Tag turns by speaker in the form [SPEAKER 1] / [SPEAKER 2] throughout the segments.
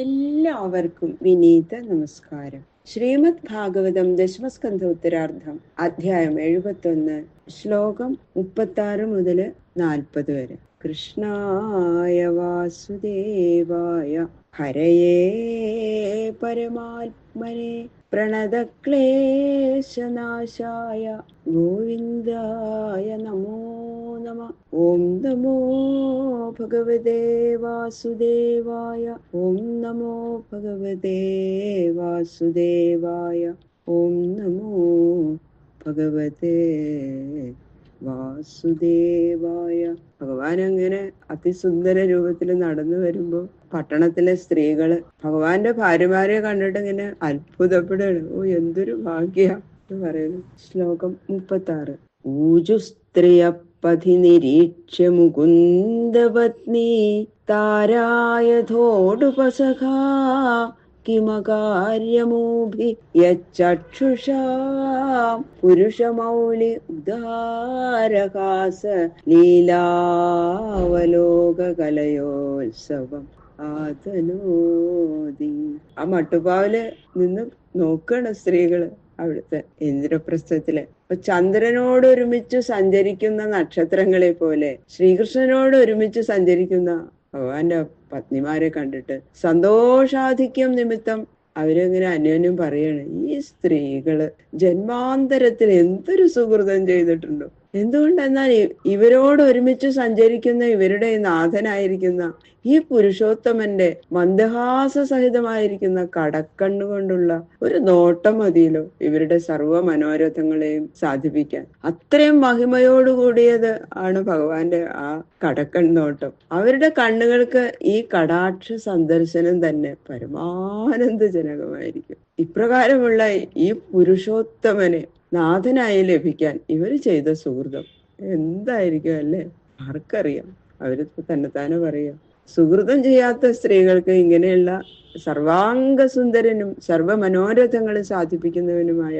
[SPEAKER 1] എല്ലാവർക്കും വിനീത നമസ്കാരം. ശ്രീമദ് ഭാഗവതം ദശമസ്കന്ധ ഉത്തരാർദ്ധം അധ്യായം 71 ശ്ലോകം 36 മുതൽ 40 വരെ. കൃഷ്ണായ വാസുദേവായ ഹരയേ പരമാത്മനെ പ്രണതക്ലേശനാശായ ഗോവിന്ദായ നമോ നമഃ. ഓം നമോ ഭഗവതേ വാസുദേവായ. ഓം നമോ ഭഗവതേ വാസുദേവായ. ഓം നമോ ഭഗവതേ വാസുദേവായ. ഭഗവാൻ അങ്ങനെ അതിസുന്ദര രൂപത്തിൽ നടന്നു വരുമ്പോ പട്ടണത്തിലെ സ്ത്രീകള് ഭഗവാന്റെ ഭാര്യമാരെ കണ്ടിട്ട് ഇങ്ങനെ അത്ഭുതപ്പെടുകയാണ്. ഓ, എന്തൊരു ഭാഗ്യ എന്ന് പറയുന്നു. ശ്ലോകം 36. ഊജു സ്ത്രീയ പഥി നിരീക്ഷ്യ മുകുന്ദപത്നി താരായഥോടുപസഖാ കിമകാര്യമൂഭി യച്ചക്ഷുഷാ പുരുഷമൗലി ഉദാരഹാസ ലീലാവലോകകലയോത്സവം ആതനോദി. ആ മട്ടുപാവില് നിന്ന് നോക്കാണ് സ്ത്രീകള് അവിടുത്തെ ഇന്ദ്രപ്രസ്ഥത്തില്. അപ്പൊ ചന്ദ്രനോട് ഒരുമിച്ച് സഞ്ചരിക്കുന്ന നക്ഷത്രങ്ങളെ പോലെ ശ്രീകൃഷ്ണനോട് ഒരുമിച്ച് സഞ്ചരിക്കുന്ന ഭഗവാന്റെ പത്നിമാരെ കണ്ടിട്ട് സന്തോഷാധിക്യം നിമിത്തം അവരിങ്ങനെ അന്യോന്യം പറയാണ്, ഈ സ്ത്രീകള് ജന്മാന്തരത്തിൽ എന്തൊരു സുഹൃതം ചെയ്തിട്ടുണ്ടോ. എന്തുകൊണ്ടെന്നാൽ ഇവരോട് ഒരുമിച്ച് സഞ്ചരിക്കുന്ന ഇവരുടെ നാഥനായിരിക്കുന്ന ഈ പുരുഷോത്തമന്റെ മന്ദഹാസ സഹിതമായിരിക്കുന്ന കടക്കണ്ണുകൊണ്ടുള്ള ഒരു നോട്ടം മതിയല്ലോ ഇവരുടെ സർവ്വ മനോരഥങ്ങളെയും സാധിപ്പിക്കാൻ. അത്രയും മഹിമയോടുകൂടിയത് ആണ് ഭഗവാന്റെ ആ കടക്കണ്ണോട്ടം. അവരുടെ കണ്ണുകൾക്ക് ഈ കടാക്ഷ സന്ദർശനം തന്നെ പരമാനന്ദജനകമായിരിക്കും. ഇപ്രകാരമുള്ള ഈ പുരുഷോത്തമനെ നാഥനായി ലഭിക്കാൻ ഇവര് ചെയ്ത സുഹൃതം എന്തായിരിക്കും അല്ലേ? ആർക്കറിയാം? അവര് തന്നെത്താനെ പറയാം. സുഹൃതം ചെയ്യാത്ത സ്ത്രീകൾക്ക് ഇങ്ങനെയുള്ള സർവാംഗ സുന്ദരനും സർവ മനോരഥങ്ങളും സാധിപ്പിക്കുന്നവനുമായ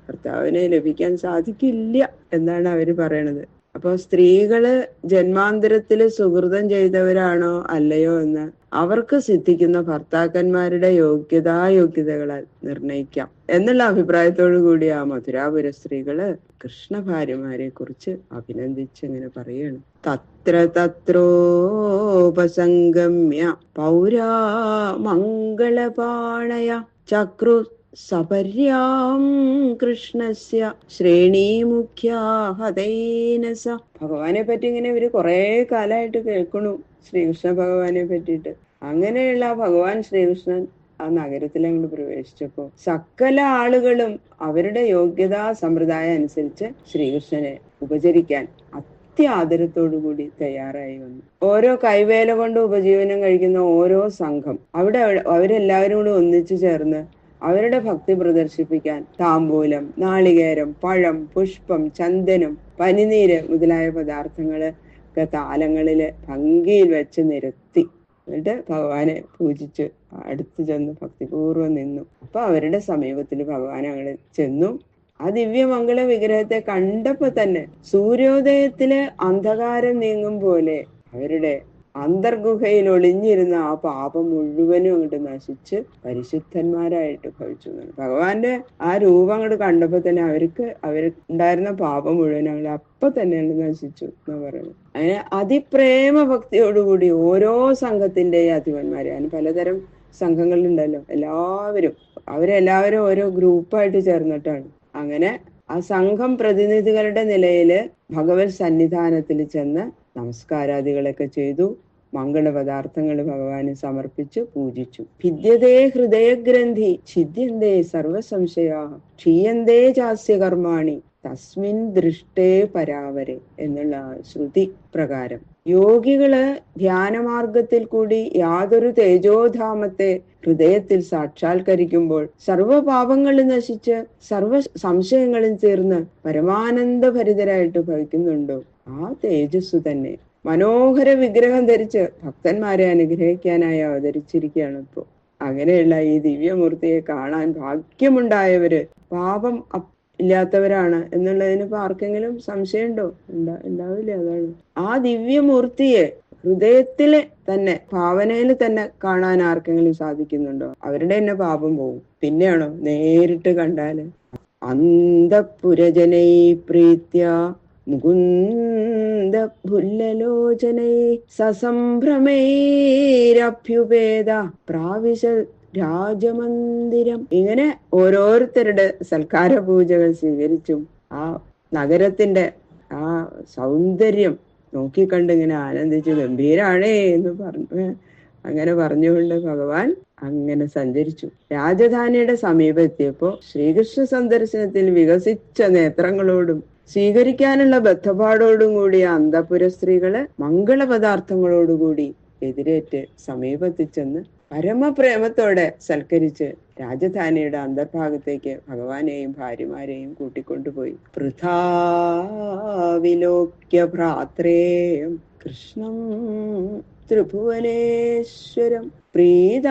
[SPEAKER 1] ഭർത്താവിനെ ലഭിക്കാൻ സാധിക്കില്ല എന്നാണ് അവര് പറയണത്. അപ്പൊ സ്ത്രീകള് ജന്മാന്തരത്തില് സുഹൃതം ചെയ്തവരാണോ അല്ലയോ എന്ന് അവർക്ക് സിദ്ധിക്കുന്ന ഭർത്താക്കന്മാരുടെ യോഗ്യതകളാൽ നിർണയിക്കാം എന്നുള്ള അഭിപ്രായത്തോടു കൂടി ആ മധുരാപുര സ്ത്രീകള് കൃഷ്ണ ഭാര്യമാരെ കുറിച്ച് അഭിനന്ദിച്ച് ഇങ്ങനെ പറയാണ്. തത്ര തത്രോപസംഗമ്യ പൗരാ മംഗളപാണയ ചക്രു സപര്യാം കൃഷ്ണസ്യ ശ്രേണീമുഖ്യാ ഹതൈനസ. ഭഗവാനെ പറ്റി ഇങ്ങനെ ഇവര് കുറെ കാലമായിട്ട് കേൾക്കണു, ശ്രീകൃഷ്ണ ഭഗവാനെ പറ്റിയിട്ട്. അങ്ങനെയുള്ള ഭഗവാൻ ശ്രീകൃഷ്ണൻ ആ നഗരത്തിൽ അങ്ങോട്ട് പ്രവേശിച്ചപ്പോ സകല ആളുകളും അവരുടെ യോഗ്യതാ സമ്പ്രദായം അനുസരിച്ച് ശ്രീകൃഷ്ണനെ ഉപചരിക്കാൻ അത്യാദരത്തോടു കൂടി തയ്യാറായി വന്നു. ഓരോ കൈവേല കൊണ്ട് ഉപജീവനം കഴിക്കുന്ന ഓരോ സംഘം അവിടെ അവരെല്ലാവരും കൂടി ഒന്നിച്ചു ചേർന്ന് അവരുടെ ഭക്തി പ്രദർശിപ്പിക്കാൻ താമ്പൂലം, നാളികേരം, പഴം, പുഷ്പം, ചന്ദനം, പനിനീര് മുതലായ പദാർത്ഥങ്ങള് താലങ്ങളില് ഭംഗിയിൽ വെച്ച് നിരത്തി. എന്നിട്ട് ഭഗവാനെ പൂജിച്ച് അടുത്ത് ചെന്ന് ഭക്തിപൂർവ്വം നിന്നു. അപ്പൊ അവരുടെ സമീപത്തിൽ ഭഗവാൻ അങ്ങനെ ചെന്നു. ആ ദിവ്യമംഗള വിഗ്രഹത്തെ കണ്ടപ്പോ തന്നെ സൂര്യോദയത്തില് അന്ധകാരം നീങ്ങും പോലെ അവരുടെ അന്തർഗുഹയിൽ ഒളിഞ്ഞിരുന്ന ആ പാപം മുഴുവനും അങ്ങോട്ട് നശിച്ച് പരിശുദ്ധന്മാരായിട്ട് ഭവിച്ചു. ഭഗവാന്റെ ആ രൂപം അങ്ങോട്ട് കണ്ടപ്പോ തന്നെ ഉണ്ടായിരുന്ന പാപം മുഴുവൻ അങ്ങോട്ട് അപ്പൊ തന്നെ നശിച്ചു എന്നാ പറയുന്നത്. അങ്ങനെ അതിപ്രേമ ഭക്തിയോടുകൂടി ഓരോ സംഘത്തിന്റെയും അധിപന്മാരെ, അതിന് പലതരം സംഘങ്ങളുണ്ടല്ലോ, അവരെല്ലാവരും ഓരോ ഗ്രൂപ്പായിട്ട് ചേർന്നിട്ടാണ്. അങ്ങനെ ആ സംഘം പ്രതിനിധികളുടെ നിലയില് ഭഗവത് സന്നിധാനത്തിൽ ചെന്ന് നമസ്കാരാദികളൊക്കെ ചെയ്തു. മംഗളപദാർത്ഥങ്ങൾ ഭഗവാന് സമർപ്പിച്ച് പൂജിച്ചു. ഭിദ്യതേ ഹൃദയഗ്രന്ഥി ഛിദ്യന്തേ സർവസംശയാ ക്ഷീയന്തേ ചാസ്യ കർമാണി തസ്മിൻ ദൃഷ്ടേ പരാവരെ എന്നുള്ള ശ്രുതി പ്രകാരം യോഗികള് ധ്യാനമാർഗത്തിൽ കൂടി യാതൊരു തേജോധാമത്തെ ഹൃദയത്തിൽ സാക്ഷാത്കരിക്കുമ്പോൾ സർവപാപങ്ങളും നശിച്ച് സർവ സംശയങ്ങളും തീർന്ന് പരമാനന്ദഭരിതരായിട്ട് ഭവിക്കുന്നുണ്ടോ ആ തേജസ്സു തന്നെ മനോഹര വിഗ്രഹം ധരിച്ച് ഭക്തന്മാരെ അനുഗ്രഹിക്കാനായി അവതരിച്ചിരിക്കുകയാണ് ഇപ്പോ. അങ്ങനെയുള്ള ഈ ദിവ്യമൂർത്തിയെ കാണാൻ ഭാഗ്യമുണ്ടായവര് പാപം ഇല്ലാത്തവരാണ് എന്നുള്ളതിന് ഇപ്പൊ ആർക്കെങ്കിലും സംശയമുണ്ടോ? ഉണ്ടാവില്ല. അതാണ് ആ ദിവ്യമൂർത്തിയെ ഹൃദയത്തില് തന്നെ, ഭാവനയിൽ തന്നെ കാണാൻ ആർക്കെങ്കിലും സാധിക്കുന്നുണ്ടോ? അവരുടെ തന്നെ പാപം പോകും. പിന്നെയാണോ നേരിട്ട് കണ്ടാല്? അന്തഃപുരജനൈ പ്രീത്യ മുകുന്ദ ഭുല്ലലോചനൈ സസംഭ്രമൈരഭ്യുപേദ പ്രാവിശ രാജമന്ദിരം. ഇങ്ങനെ ഓരോരുത്തരുടെ സൽക്കാര പൂജകൾ സ്വീകരിച്ചും ആ നഗരത്തിന്റെ ആ സൗന്ദര്യം നോക്കിക്കണ്ട് ഇങ്ങനെ ആനന്ദിച്ച് ഗംഭീരാണേ എന്ന് അങ്ങനെ പറഞ്ഞുകൊണ്ട് ഭഗവാൻ അങ്ങനെ സഞ്ചരിച്ചു. രാജധാനിയുടെ സമീപെത്തിയപ്പോ ശ്രീകൃഷ്ണ സന്ദർശനത്തിൽ വികസിച്ച നേത്രങ്ങളോടും സ്വീകരിക്കാനുള്ള ബദ്ധപ്പാടോടും കൂടിയ അന്തഃപുര സ്ത്രീകള് മംഗളപദാർത്ഥങ്ങളോടുകൂടി എതിരേറ്റ് സമീപത്തിച്ചെന്ന് പരമപ്രേമത്തോടെ സൽക്കരിച്ച് രാജധാനിയുടെ അന്തർഭാഗത്തേക്ക് ഭഗവാനെയും ഭാര്യമാരെയും കൂട്ടിക്കൊണ്ടുപോയി. പൃഥാവിലോക്യ ഭ്രാത്രേയം കൃഷ്ണം ത്രിഭുവനേശ്വരം പ്രീതാത്മോത്ഥായ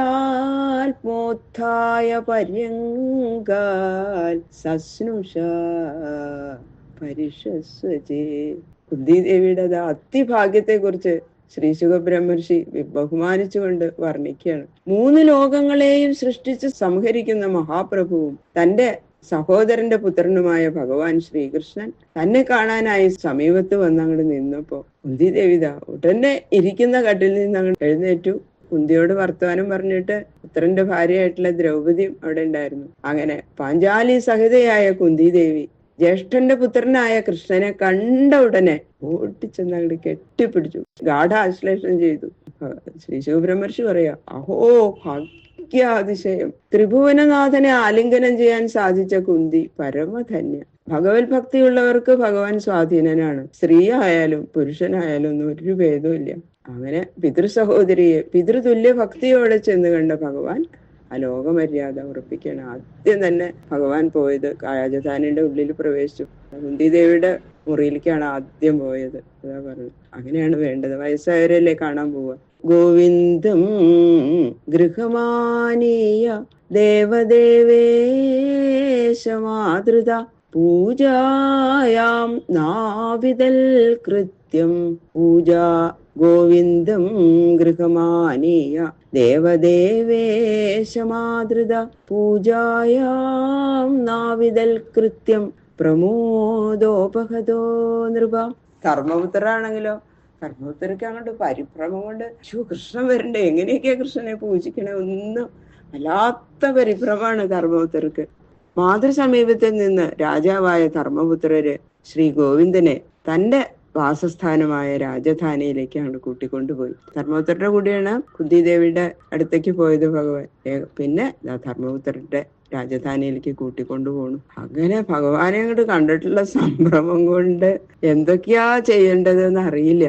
[SPEAKER 1] പര്യങ്കാൽ സസ്നുഷ പരിഷസ്വജേ. കുന്തിദേവിയുടെ അതിഭാഗ്യത്തെ കുറിച്ച് ശ്രീ ശുകബ്രഹ്മർഷി ബഹുമാനിച്ചുകൊണ്ട് വർണ്ണിക്കുകയാണ്. 3 ലോകങ്ങളെയും സൃഷ്ടിച്ച് സംഹരിക്കുന്ന മഹാപ്രഭുവും തന്റെ സഹോദരന്റെ പുത്രനുമായ ഭഗവാൻ ശ്രീകൃഷ്ണൻ തന്നെ കാണാനായി സമീപത്ത് വന്നങ്ങോട്ട് നിന്നപ്പോ കുന്തിദേവിത ഉടനെ ഇരിക്കുന്ന കട്ടിൽ നിന്ന് അങ്ങോട്ട് എഴുന്നേറ്റു. കുന്തിയോട് വർത്തമാനം പറഞ്ഞിട്ട് പുത്രന്റെ ഭാര്യയായിട്ടുള്ള ദ്രൗപദിയും അവിടെ ഉണ്ടായിരുന്നു. അങ്ങനെ പാഞ്ചാലി സഹിതയായ കുന്തിദേവി ജ്യേഷ്ഠന്റെ പുത്രനായ കൃഷ്ണനെ കണ്ട ഉടനെ ഓട്ടിച്ചെന്ന് അങ്ങോട്ട് കെട്ടിപ്പിടിച്ചു, ഗാഠാശ്ലേഷണം ചെയ്തു. ശ്രീ ശിവബ്രഹ്മർഷി പറയാ, അഹോ ഭാഗ്യാതിശയം, ത്രിഭുവനനാഥനെ ആലിംഗനം ചെയ്യാൻ സാധിച്ച കുന്തി പരമധന്യ. ഭഗവത് ഭക്തിയുള്ളവർക്ക് ഭഗവാൻ സ്വാധീനനാണ്. സ്ത്രീ ആയാലും പുരുഷനായാലും ഒന്നും ഒരു ഭേദമില്ല. അങ്ങനെ പിതൃസഹോദരിയെ പിതൃതുല്യ ഭക്തിയോടെ ചെന്ന് കണ്ട ഭഗവാൻ ആ ലോകമര്യാദ ഉറപ്പിക്കുകയാണ്. ആദ്യം തന്നെ ഭഗവാൻ പോയത് രാജധാനിയുടെ ഉള്ളിൽ പ്രവേശിച്ചു. കുന്തിദേവിയുടെ മുറിയിലേക്കാണ് ആദ്യം പോയത്. അതാ പറഞ്ഞത്. അങ്ങനെയാണ് വേണ്ടത്. വയസ്സായവരല്ലേ കാണാൻ പോവുക. ഗോവിന്ദം ഗൃഹമാനീയ ദേവദേവേശമാതൃത പൂജായാം നാവിതൽ കൃത്യം പൂജാ ഗോവിന്ദം ഗൃഹമാനീയ ദേവദേവേശമാതൃത പൂജായാം നാവിതൽ കൃത്യം പ്രമോദോപഹതോ നൃപ. ധർമ്മപുത്രരാണെങ്കിലോ ധർമ്മപുത്രർക്ക് അങ്ങോട്ട് പരിഭ്രമം കൊണ്ട് കൃഷ്ണൻ വരണ്ടേ, എങ്ങനെയൊക്കെയാ കൃഷ്ണനെ പൂജിക്കണേ, ഒന്നും വല്ലാത്ത പരിഭ്രമാണ് ധർമ്മപുത്രർക്ക്. മാതൃസമീപത്തിൽ നിന്ന് രാജാവായ ധർമ്മപുത്രര് ശ്രീ ഗോവിന്ദനെ തന്റെ വാസസ്ഥാനമായ രാജധാനിയിലേക്ക് അങ്ങോട്ട് കൂട്ടിക്കൊണ്ടുപോയി. ധർമ്മപുത്രരുടെ കൂടെയാണ് കുന്തിദേവിയുടെ അടുത്തേക്ക് പോയത് ഭഗവാൻ. പിന്നെ ധർമ്മപുത്രരുടെ രാജധാനിയിലേക്ക് കൂട്ടിക്കൊണ്ടുപോകണം. അങ്ങനെ ഭഗവാനെ അങ്ങോട്ട് കണ്ടിട്ടുള്ള സംഭ്രമം കൊണ്ട് എന്തൊക്കെയാ ചെയ്യേണ്ടതെന്ന് അറിയില്ല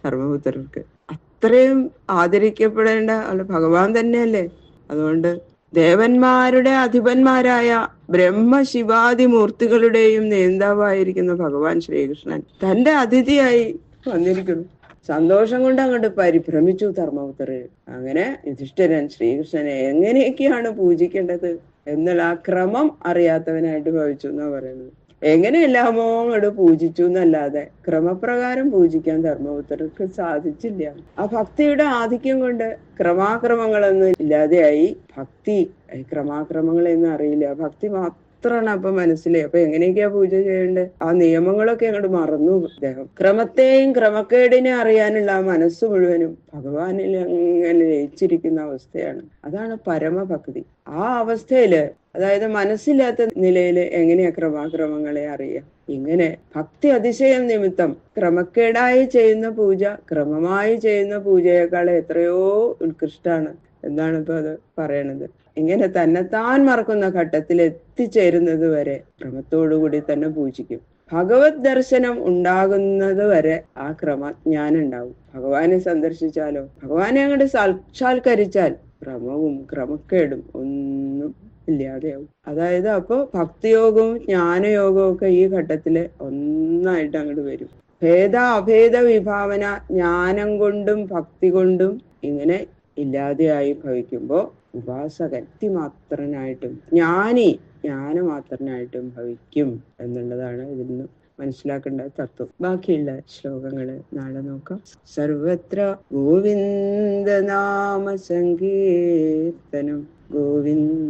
[SPEAKER 1] ധർമ്മപുത്രർക്ക്. അത്രയും ആദരിക്കപ്പെടേണ്ട ഭഗവാൻ തന്നെയല്ലേ. അതുകൊണ്ട് ദേവന്മാരുടെ അധിപന്മാരായ ബ്രഹ്മശിവാദി മൂർത്തികളുടെയും നേതാവായിരിക്കുന്ന ഭഗവാൻ ശ്രീകൃഷ്ണൻ തന്റെ അതിഥിയായി വന്നിരിക്കുന്നു. സന്തോഷം കൊണ്ട് അങ്ങോട്ട് പരിഭ്രമിച്ചു ധർമ്മപുത്രര്. അങ്ങനെ യുധിഷ്ഠിരൻ ശ്രീകൃഷ്ണനെ എങ്ങനെയൊക്കെയാണ് പൂജിക്കേണ്ടത് എന്നുള്ള ആ ക്രമം അറിയാത്തവനായിട്ട് ഭവിച്ചു എന്നാ പറയുന്നത്. എങ്ങനെയെല്ലാമോ അങ്ങോട്ട് പൂജിച്ചു എന്നല്ലാതെ ക്രമപ്രകാരം പൂജിക്കാൻ ധർമ്മപുത്രർക്ക് സാധിച്ചില്ല. ആ ഭക്തിയുടെ ആധിക്യം കൊണ്ട് ക്രമാക്രമങ്ങളൊന്നും ഇല്ലാതെയായി. ഭക്തി ക്രമാക്രമങ്ങളൊന്നും അറിയില്ല. ഭക്തി മാത്രമാണ് അപ്പൊ മനസ്സിലെ. അപ്പൊ എങ്ങനെയൊക്കെയാ പൂജ ചെയ്യേണ്ടത് ആ നിയമങ്ങളൊക്കെ അങ്ങോട്ട് മറന്നു അദ്ദേഹം. ക്രമത്തെയും ക്രമക്കേടിനെ അറിയാനുള്ള ആ മനസ്സ് മുഴുവനും ഭഗവാനിൽ അങ്ങനെ ലയിച്ചിരിക്കുന്ന അവസ്ഥയാണ്. അതാണ് പരമഭക്തി. ആ അവസ്ഥയില്, അതായത് മനസ്സില്ലാത്ത നിലയില് എങ്ങനെയാ ക്രമാക്രമങ്ങളെ അറിയാം? ഇങ്ങനെ ഭക്തി അതിശയം നിമിത്തം ക്രമക്കേടായി ചെയ്യുന്ന പൂജ ക്രമമായി ചെയ്യുന്ന പൂജയേക്കാൾ എത്രയോ ഉത്കൃഷ്ടാണ് എന്നാണ് ഇപ്പൊ അത് പറയണത്. ഇങ്ങനെ തന്നെത്താൻ മറക്കുന്ന ഘട്ടത്തിൽ എത്തിച്ചേരുന്നത് വരെ ക്രമത്തോടുകൂടി തന്നെ പൂജിക്കും. ഭഗവത് ദർശനം ഉണ്ടാകുന്നത് വരെ ആ ക്രമജ്ഞാനം ഉണ്ടാവും. ഭഗവാനെ സന്ദർശിച്ചാലോ ഭഗവാനെ അങ്ങോട്ട് സാക്ഷാത്കരിച്ചാൽ ക്രമവും ക്രമക്കേടും ഒന്നും ഇല്ലാതെയാവും. അതായത് അപ്പോ ഭക്തിയോഗവും ജ്ഞാനയോഗവും ഒക്കെ ഈ ഘട്ടത്തില് ഒന്നായിട്ട് അങ്ങോട്ട് വരും. ഭേദ അഭേദ വിഭാവന ജ്ഞാനം കൊണ്ടും ഭക്തി കൊണ്ടും ഇങ്ങനെ ഇല്ലാതെയായി ഭവിക്കുമ്പോ ഉപാസകൻ മാത്രനായിട്ടും ജ്ഞാനി ജ്ഞാനമാത്രനായിട്ടും ഭവിക്കും എന്നുള്ളതാണ് ഇതിൽ നിന്ന് മനസ്സിലാക്കേണ്ട തത്വം. ബാക്കിയുള്ള ശ്ലോകങ്ങള് നാളെ നോക്കാം. സർവത്ര ഗോവിന്ദ നാമ സങ്കീർത്തനം ഗോവിന്ദ